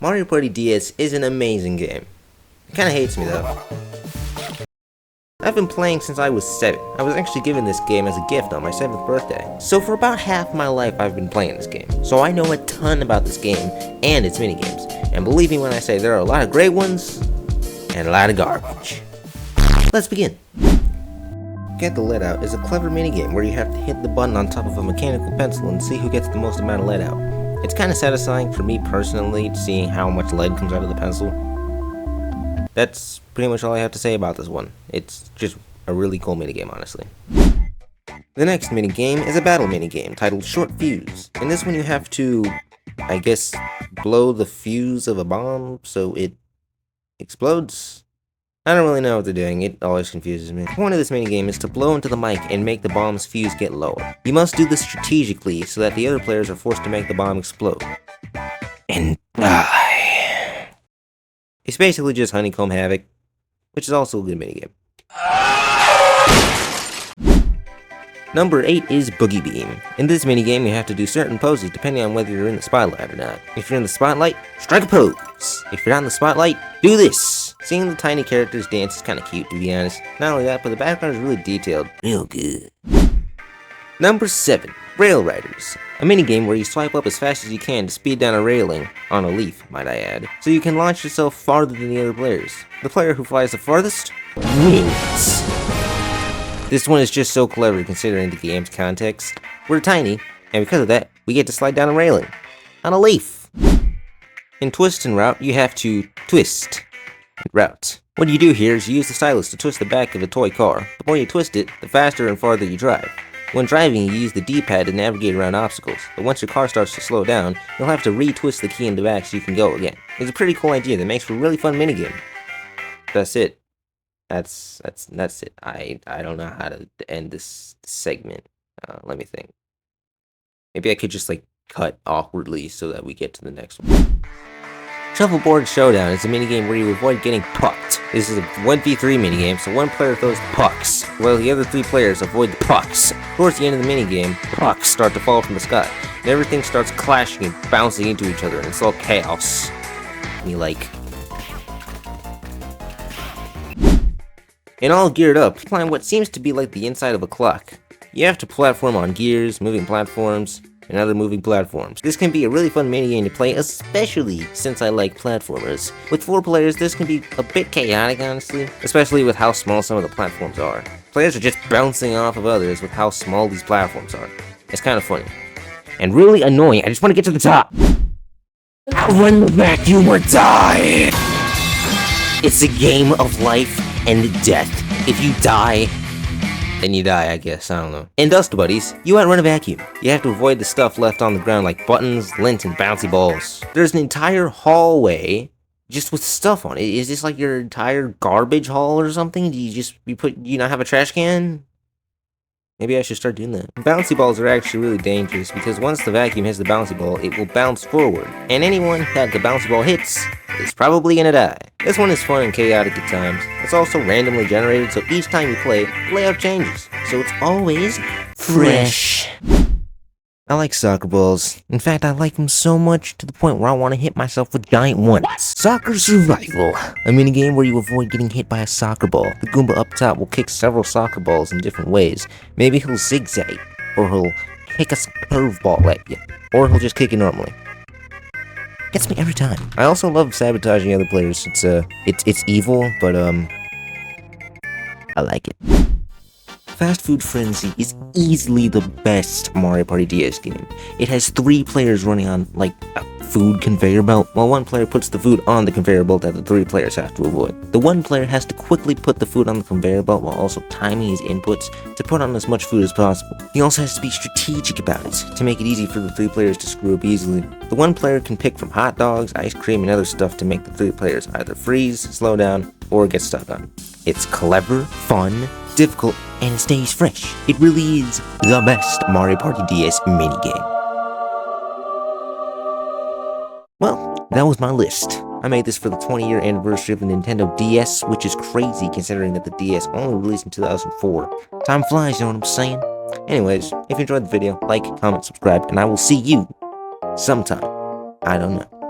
Mario Party DS is an amazing game. It kinda hates me though. I've been playing since I was 7. I was actually given this game as a gift on my 7th birthday. So for about half my life I've been playing this game. So I know a ton about this game and its minigames. And believe me when I say there are a lot of great ones and a lot of garbage. Let's begin. Get the Lead Out is a clever minigame where you have to hit the button on top of a mechanical pencil and see who gets the most amount of lead out. It's kinda satisfying for me personally, seeing how much lead comes out of the pencil. That's pretty much all I have to say about this one. It's just a really cool minigame, honestly. The next minigame is a battle minigame titled Short Fuse. In this one you have to, I guess, blow the fuse of a bomb so it explodes? I don't really know what they're doing, it always confuses me. The point of this minigame is to blow into the mic and make the bomb's fuse get lower. You must do this strategically so that the other players are forced to make the bomb explode. And die. It's basically just Honeycomb Havoc, which is also a good minigame. Number 8 is Boogie Beam. In this minigame, you have to do certain poses depending on whether you're in the spotlight or not. If you're in the spotlight, strike a pose. If you're not in the spotlight, do this. Seeing the tiny characters dance is kinda cute, to be honest. Not only that, but the background is really detailed. Real good. Number 7, Rail Riders. A minigame where you swipe up as fast as you can to speed down a railing, on a leaf, might I add, so you can launch yourself farther than the other players. The player who flies the farthest wins. This one is just so clever considering the game's context. We're tiny, and because of that, we get to slide down a railing, on a leaf. In Twist and Route, you have to twist and route. What you do here is you use the stylus to twist the back of a toy car. The more you twist it, the faster and farther you drive. When driving, you use the D-pad to navigate around obstacles, but once your car starts to slow down, you'll have to re-twist the key in the back so you can go again. It's a pretty cool idea that makes for a really fun minigame. That's it. That's it. I don't know how to end this segment. Let me think. Maybe I could just like cut awkwardly so that we get to the next one. Shovelboard Showdown is a minigame where you avoid getting pucked. This is a 1v3 minigame, so one player throws pucks, while the other 3 players avoid the pucks. Towards the end of the minigame, pucks start to fall from the sky, and everything starts clashing and bouncing into each other, and it's all chaos. And all geared up, climb what seems to be like the inside of a clock. You have to platform on gears, moving platforms, and other moving platforms. This can be a really fun minigame to play, especially since I like platformers. With 4 players, this can be a bit chaotic, honestly, especially with how small some of the platforms are. Players are just bouncing off of others with how small these platforms are. It's kind of funny. And really annoying. I just want to get to the top. Outrun the vacuum or die! It's a game of life and death. If you die, then you die, I guess, I don't know. In Dust Buddies, you outrun a vacuum. You have to avoid the stuff left on the ground like buttons, lint, and bouncy balls. There's an entire hallway just with stuff on it. Is this like your entire garbage haul or something? Do you not have a trash can? Maybe I should start doing that. Bouncy balls are actually really dangerous because once the vacuum hits the bouncy ball, it will bounce forward. And anyone that the bouncy ball hits is probably gonna die. This one is fun and chaotic at times. It's also randomly generated, so each time you play, the layout changes. So it's always fresh. I like soccer balls. In fact, I like them so much to the point where I want to hit myself with giant ones. Soccer Survival. A minigame where you avoid getting hit by a soccer ball. The Goomba up top will kick several soccer balls in different ways. Maybe he'll zigzag, or he'll kick a curveball at you, or he'll just kick it normally. Gets me every time. I also love sabotaging other players. It's evil, but I like it. Fast Food Frenzy is easily the best Mario Party DS game. It has 3 players running on, like, a food conveyor belt, while one player puts the food on the conveyor belt that the 3 players have to avoid. The one player has to quickly put the food on the conveyor belt while also timing his inputs to put on as much food as possible. He also has to be strategic about it, to make it easy for the 3 players to screw up easily. The one player can pick from hot dogs, ice cream, and other stuff to make the 3 players either freeze, slow down, or get stuck on. It's clever, fun, difficult, and it stays fresh. It really is the best Mario Party DS minigame. Well, that was my list. I made this for the 20-year anniversary of the Nintendo DS, which is crazy considering that the DS only released in 2004. Time flies, you know what I'm saying? Anyways, if you enjoyed the video, like, comment, subscribe, and I will see you sometime. I don't know.